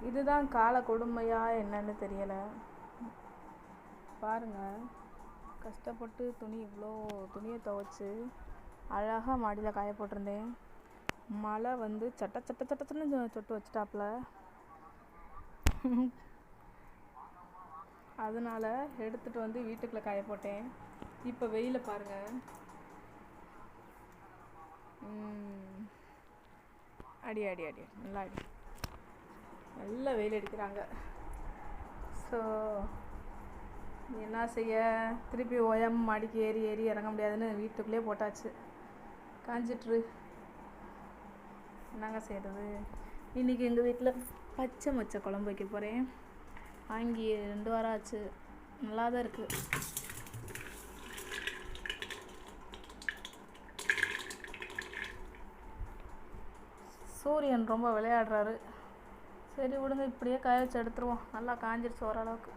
இதுதான் கால கொடுமையா என்னன்னு தெரியலை. பாருங்கள், கஷ்டப்பட்டு இவ்வளோ துணியை துவைச்சி அழகாக மாடியில் காய போட்டிருந்தேன். மழை வந்து சட்ட சட்ட சட்டத்துன்னு சொட்டு வச்சுட்டாப்புல. அதனால் எடுத்துகிட்டு வந்து வீட்டுக்குள்ளே காய போட்டேன். இப்போ வெயில பாருங்கள். அடி அடி அடி நல்லா அடி, நல்லா வெயில் அடிக்கிறாங்க. ஸோ என்ன செய்ய, திருப்பி ஓயம் மாடிக்கு ஏறி ஏறி இறங்க முடியாதுன்னு வீட்டுக்குள்ளேயே போட்டாச்சு. காஞ்சிட்ரு, என்னங்க செய்கிறது. இன்றைக்கி எங்கள் வீட்டில் பச்சை மொச்சை குழம்பு வைக்க போகிறேன். வாங்கி 2 வாரம் ஆச்சு, நல்லா தான் இருக்குது. சூரியன் ரொம்ப விளையாடுறாரு. சரி விடுங்க, இப்படியே காய வச்சு எடுத்துருவோம். நல்லா காஞ்சிருச்சு ஓரளவுக்கு.